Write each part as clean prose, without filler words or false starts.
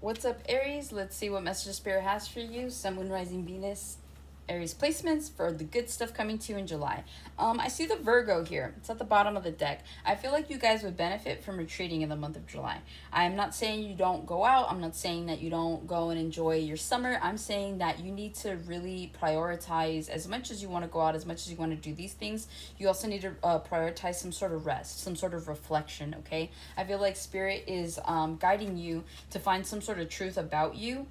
What's up, Aries? Let's see what message Spirit has for you. Sun, Moon, Rising, Venus, Aries placements for the good stuff coming to you in July. I see the Virgo here. It's at the bottom of the deck. I feel like you guys would benefit from retreating in the month of July. I'm not saying you don't go out. I'm not saying that you don't go and enjoy your summer. I'm saying that you need to really prioritize, as much as you want to go out, as much as you want to do these things, you also need to prioritize some sort of rest, some sort of reflection, okay? I feel like Spirit is guiding you to find some sort of truth about you.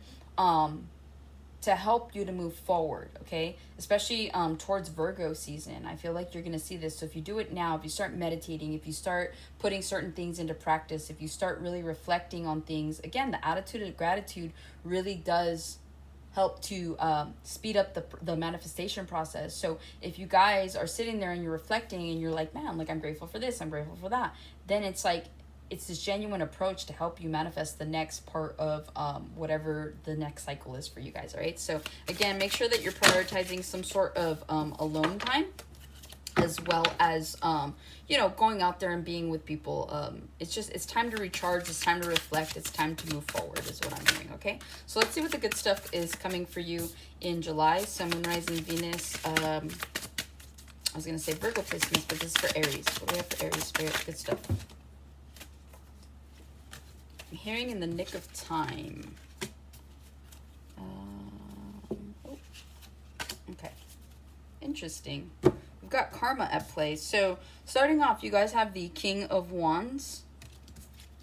To help you to move forward, okay? Especially towards Virgo season. I feel like you're going to see this. So if you do it now, if you start meditating, if you start putting certain things into practice, if you start really reflecting on things, again, the attitude of gratitude really does help to speed up the manifestation process. So if you guys are sitting there and you're reflecting and you're like, man, like I'm grateful for this, I'm grateful for that, then it's like, it's this genuine approach to help you manifest the next part of whatever the next cycle is for you guys. All right, so again, make sure that you're prioritizing some sort of alone time, as well as going out there and being with people. It's time to recharge, it's time to reflect, it's time to move forward is what I'm doing. Okay, so let's see what the good stuff is coming for you in July. Sun, Moon, Rising, Venus. I was gonna say Virgo placements, but this is for Aries. What do we have for Aries? Spirit, good stuff. I'm hearing in the nick of time. Okay. Interesting. We've got karma at play. So starting off, you guys have the King of Wands,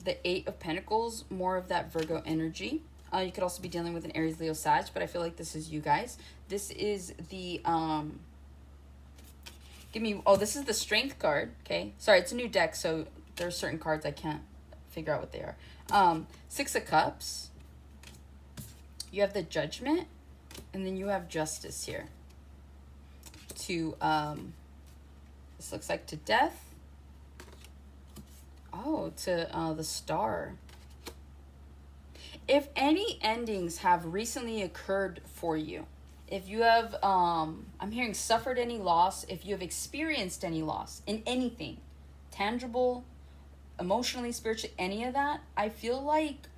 the Eight of Pentacles, more of that Virgo energy. You could also be dealing with an Aries, Leo, Sag, but I feel like this is you guys. This is the this is the Strength card. Okay, sorry, it's a new deck, so there are certain cards I can't figure out what they are. Six of Cups, you have the Judgment, and then you have Justice here. To this looks like to Death. Oh, to the Star. If any endings have recently occurred for you, if you have I'm hearing suffered any loss, if you have experienced any loss in anything tangible, emotionally, spiritually, any of that, I feel like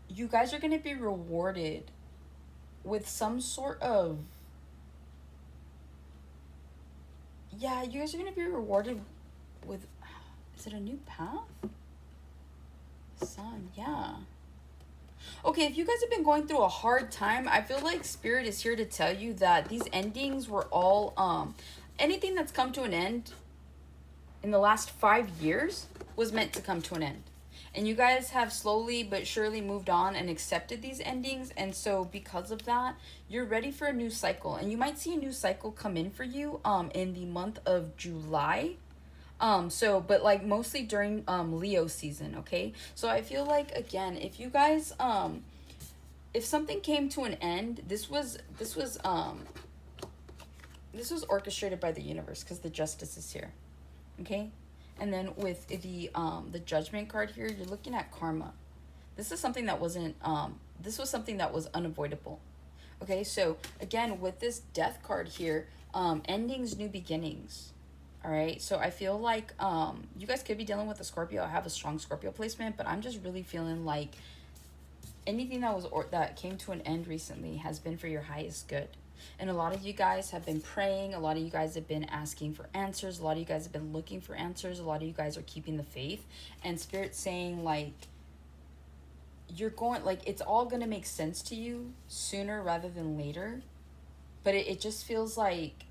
you guys are going to be rewarded with some sort of, you guys are going to be rewarded with, is it a new path? Sun, yeah. Okay, if you guys have been going through a hard time, I feel like Spirit is here to tell you that these endings were all, anything that's come to an end in the last 5 years was meant to come to an end. And you guys have slowly but surely moved on and accepted these endings. And so because of that, you're ready for a new cycle. And you might see a new cycle come in for you in the month of July. But like mostly during Leo season, okay? So I feel like, again, if you guys if something came to an end, this was orchestrated by the universe, because the Justice is here. Okay, and then with the Judgment card here, you're looking at karma. This is something that wasn't this was something that was unavoidable. Okay, so again, with this Death card here, endings, new beginnings. All right, so I feel like you guys could be dealing with a Scorpio. I have a strong Scorpio placement, but I'm just really feeling like anything that came to an end recently has been for your highest good. And a lot of you guys have been praying. A lot of you guys have been asking for answers. A lot of you guys have been looking for answers. A lot of you guys are keeping the faith. And Spirit's saying, like, you're going, like, it's all going to make sense to you sooner rather than later. But it just feels like,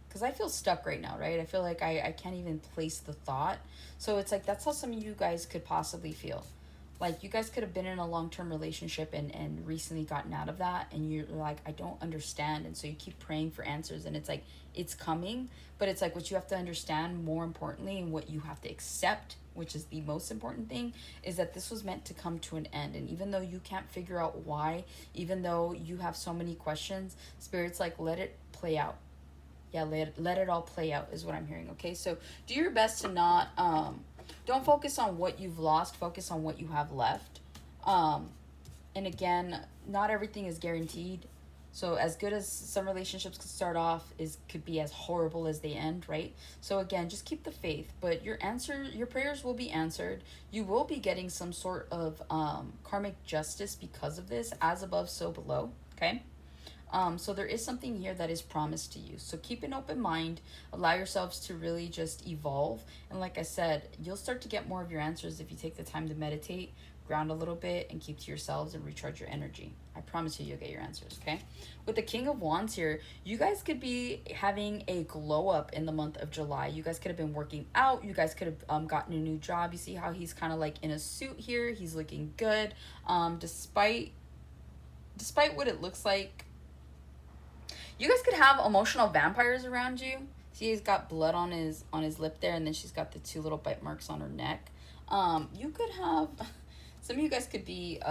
because I feel stuck right now, right? I feel like I can't even place the thought. So it's like, that's how some of you guys could possibly feel. Like, you guys could have been in a long-term relationship and recently gotten out of that, and you're like, I don't understand. And so you keep praying for answers, and it's like, it's coming. But it's like, what you have to understand more importantly, and what you have to accept, which is the most important thing, is that this was meant to come to an end. And even though you can't figure out why, even though you have so many questions, Spirit's like, let it play out. Yeah, let it all play out is what I'm hearing, okay? So do your best to not... don't focus on what you've lost. Focus on what you have left. And again, not everything is guaranteed. So as good as some relationships could start off, is could be as horrible as they end, right? So again, just keep the faith, but your prayers will be answered. You will be getting some sort of karmic justice because of this, as above so below, okay? So there is something here that is promised to you. So keep an open mind, allow yourselves to really just evolve. And like I said, you'll start to get more of your answers if you take the time to meditate, ground a little bit, and keep to yourselves and recharge your energy. I promise you, you'll get your answers, okay? With the King of Wands here, you guys could be having a glow up in the month of July. You guys could have been working out. You guys could have gotten a new job. You see how he's kind of like in a suit here. He's looking good. Despite what it looks like, you guys could have emotional vampires around you. See, he's got blood on his lip there, and then she's got the two little bite marks on her neck. You could have some of you guys could be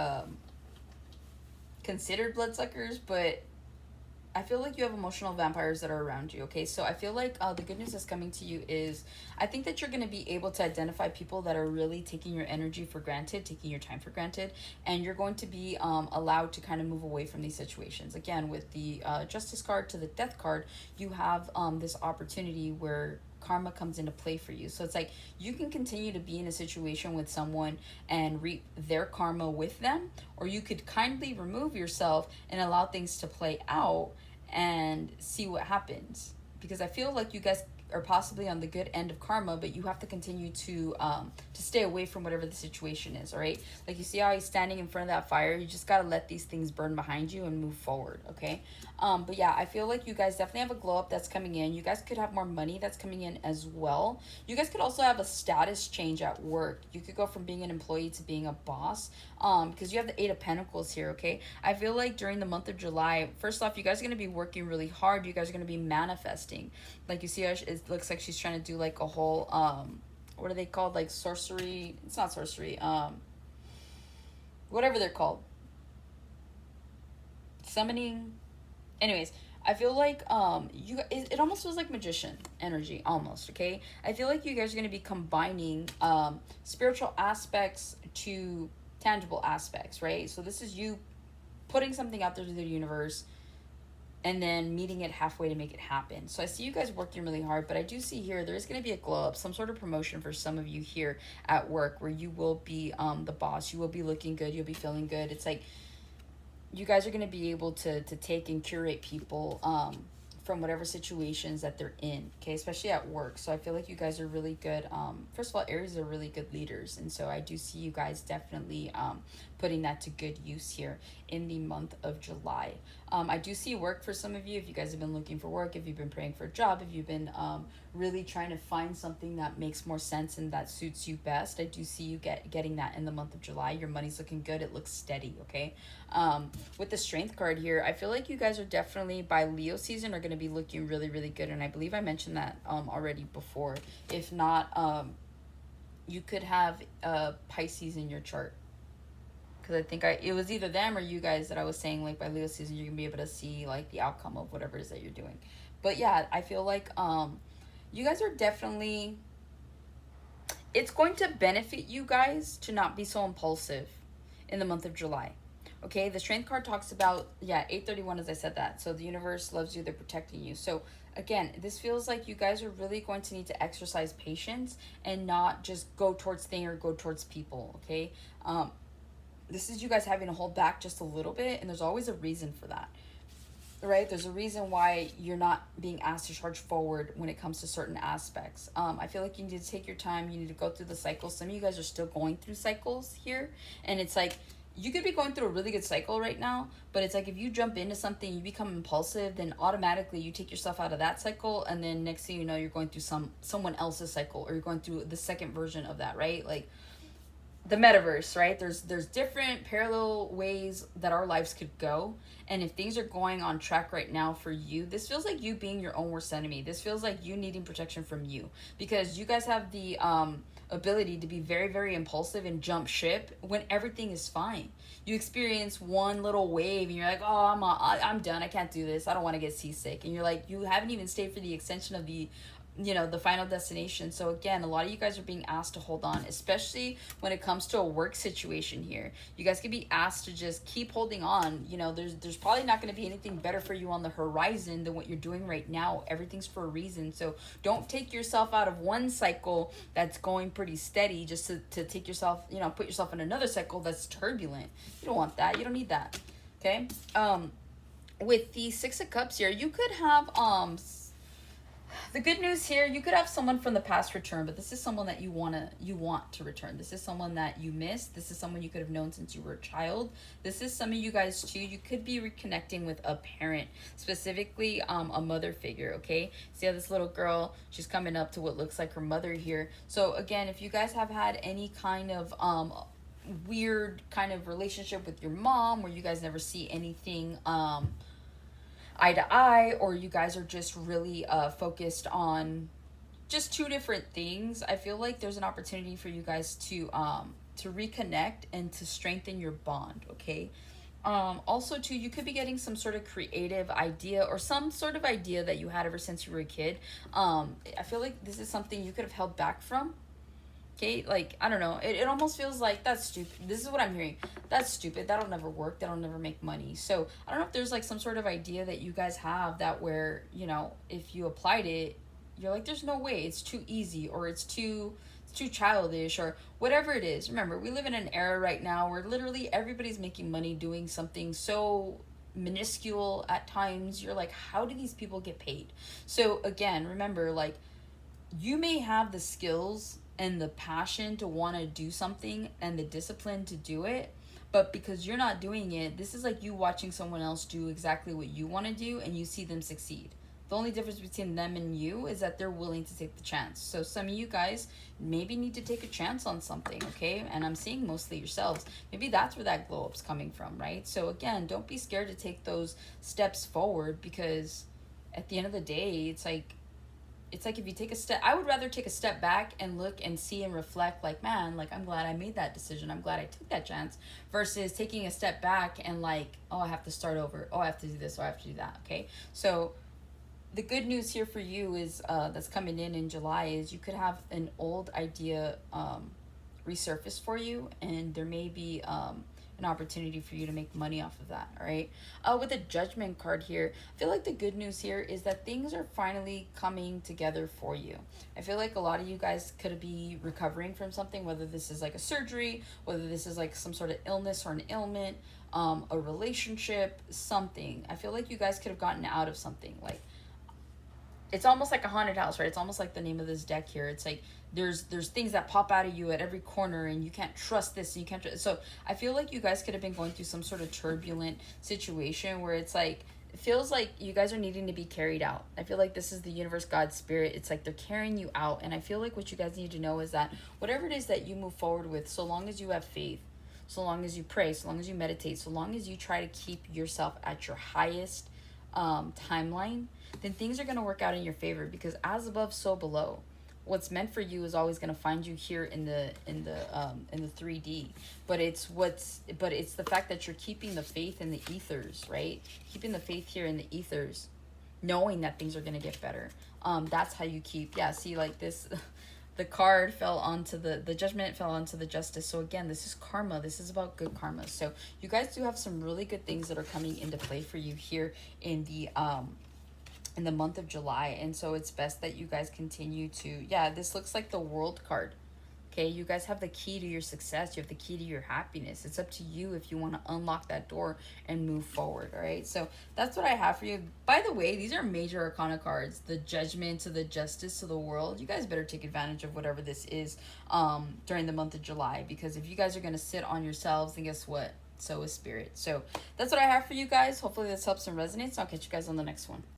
considered bloodsuckers, but I feel like you have emotional vampires that are around you, okay? So I feel like the good news that's coming to you is I think that you're going to be able to identify people that are really taking your energy for granted, taking your time for granted, and you're going to be allowed to kind of move away from these situations. Again, with the Justice card to the Death card, you have this opportunity where karma comes into play for you. So it's like you can continue to be in a situation with someone and reap their karma with them, or you could kindly remove yourself and allow things to play out and see what happens. Because I feel like you guys are possibly on the good end of karma, but you have to continue to stay away from whatever the situation is. All right, like you see how he's standing in front of that fire. You just got to let these things burn behind you and move forward. Okay. But yeah, I feel like you guys definitely have a glow up that's coming in. You guys could have more money that's coming in as well. You guys could also have a status change at work. You could go from being an employee to being a boss, because you have the Eight of Pentacles here. Okay, I feel like during the month of July, first off, you guys are going to be working really hard. You guys are going to be manifesting. Like you see how it looks like she's trying to do like a whole what are they called, like sorcery? It's not sorcery, whatever they're called, summoning. Anyways, I feel like it almost feels like magician energy almost, okay? I feel like you guys are going to be combining spiritual aspects to tangible aspects, right? So this is you putting something out there to the universe and then meeting it halfway to make it happen. So I see you guys working really hard, but I do see here there is going to be a glow up, some sort of promotion for some of you here at work, where you will be the boss. You will be looking good. You'll be feeling good. It's like you guys are going to be able to take and curate people from whatever situations that they're in, okay, especially at work. So I feel like you guys are really good. First of all, Aries are really good leaders, and so I do see you guys definitely putting that to good use here in the month of July. I do see work for some of you. If you guys have been looking for work, if you've been praying for a job, if you've been really trying to find something that makes more sense and that suits you best, I do see you getting that in the month of July. Your money's looking good. It looks steady, okay? With the Strength card here, I feel like you guys are definitely, by Leo season, are going to be looking really, really good. And I believe I mentioned that already before. If not, you could have Pisces in your chart. Because I think it was either them or you guys that I was saying, like, by Leo season, you're going to be able to see, like, the outcome of whatever it is that you're doing. But, yeah, I feel like you guys are definitely... It's going to benefit you guys to not be so impulsive in the month of July. Okay, the Strength card talks about, 831, as I said that. So the universe loves you, they're protecting you. So, again, this feels like you guys are really going to need to exercise patience and not just go towards things or go towards people, okay? This is you guys having to hold back just a little bit, and there's always a reason for that, right? There's a reason why you're not being asked to charge forward when it comes to certain aspects. I feel like you need to take your time. You need to go through the cycles. Some of you guys are still going through cycles here, and it's like you could be going through a really good cycle right now, but it's like if you jump into something, you become impulsive, then automatically you take yourself out of that cycle, and then next thing you know, you're going through someone else's cycle, or you're going through the second version of that, right? Like the metaverse, right? There's different parallel ways that our lives could go, and if things are going on track right now for you, this feels like you being your own worst enemy. This feels like you needing protection from you, because you guys have the ability to be very, very impulsive and jump ship when everything is fine. You experience one little wave and you're like, oh, I'm done, I can't do this, I don't want to get seasick, and you're like, you haven't even stayed for the extension of the the final destination. So again, a lot of you guys are being asked to hold on, especially when it comes to a work situation here. You guys could be asked to just keep holding on. There's probably not going to be anything better for you on the horizon than what you're doing right now. Everything's for a reason. So don't take yourself out of one cycle that's going pretty steady just to take yourself, put yourself in another cycle that's turbulent. You don't want that. You don't need that. Okay. With the Six of Cups here, you could have the good news here, you could have someone from the past return, but this is someone that you want to return. This is someone that you missed. This is someone you could have known since you were a child. This is some of you guys too. You could be reconnecting with a parent, specifically a mother figure, okay? See how this little girl, she's coming up to what looks like her mother here. So again, if you guys have had any kind of weird kind of relationship with your mom where you guys never see anything eye to eye, or you guys are just really focused on just two different things, I feel like there's an opportunity for you guys to reconnect and to strengthen your bond, okay? Also too, you could be getting some sort of creative idea or some sort of idea that you had ever since you were a kid. I feel like this is something you could have held back from. Okay, like, I don't know. It almost feels like that's stupid. This is what I'm hearing. That's stupid. That'll never work. That'll never make money. So I don't know if there's like some sort of idea that you guys have that where, if you applied it, you're like, there's no way. It's too easy, or it's too childish, or whatever it is. Remember, we live in an era right now where literally everybody's making money doing something so minuscule at times. You're like, how do these people get paid? So again, remember, like, you may have the skills and the passion to want to do something and the discipline to do it, but because you're not doing it, this is like you watching someone else do exactly what you want to do and you see them succeed. The only difference between them and you is that they're willing to take the chance. So some of you guys maybe need to take a chance on something, okay? And I'm seeing mostly yourselves. Maybe that's where that glow up's coming from, right? So again, don't be scared to take those steps forward, because at the end of the day, it's like if you take a step, I would rather take a step back and look and see and reflect, like, man, like, I'm glad I made that decision. I'm glad I took that chance, versus taking a step back and like, oh, I have to start over. Oh, I have to do this. Oh, I have to do that. Okay. So the good news here for you is that's coming in July is you could have an old idea resurface for you, and there may be an opportunity for you to make money off of that. All right. With the Judgment card here, I feel like the good news here is that things are finally coming together for you. I feel like a lot of you guys could be recovering from something, whether this is like a surgery, whether this is like some sort of illness or an ailment, a relationship, something. I feel like you guys could have gotten out of something. Like, it's almost like a haunted house, right? It's almost like the name of this deck here. It's like there's things that pop out of you at every corner, and you can't trust this, and you can't so I feel like you guys could have been going through some sort of turbulent situation where it's like, it feels like you guys are needing to be carried out. I feel like this is the universe, God's spirit. It's like they're carrying you out, and I feel like what you guys need to know is that whatever it is that you move forward with, so long as you have faith, so long as you pray, so long as you meditate, so long as you try to keep yourself at your highest timeline, then things are going to work out in your favor, because as above, so below. What's meant for you is always going to find you here in the 3D, but it's the fact that you're keeping the faith in the ethers, right? Keeping the faith here in the ethers, knowing that things are going to get better. That's how you keep, see, like this, the card fell onto the Judgment, fell onto the Justice. So again, this is karma. This is about good karma. So you guys do have some really good things that are coming into play for you here in the month of July. And so it's best that you guys continue to, this looks like the World card. Okay, you guys have the key to your success. You have the key to your happiness. It's up to you if you want to unlock that door and move forward. All right, so that's what I have for you. By the way, these are major arcana cards: the Judgment to the Justice to the World. You guys better take advantage of whatever this is during the month of July, because if you guys are going to sit on yourselves, then guess what? So is spirit. So that's what I have for you guys. Hopefully this helps and resonates. I'll catch you guys on the next one.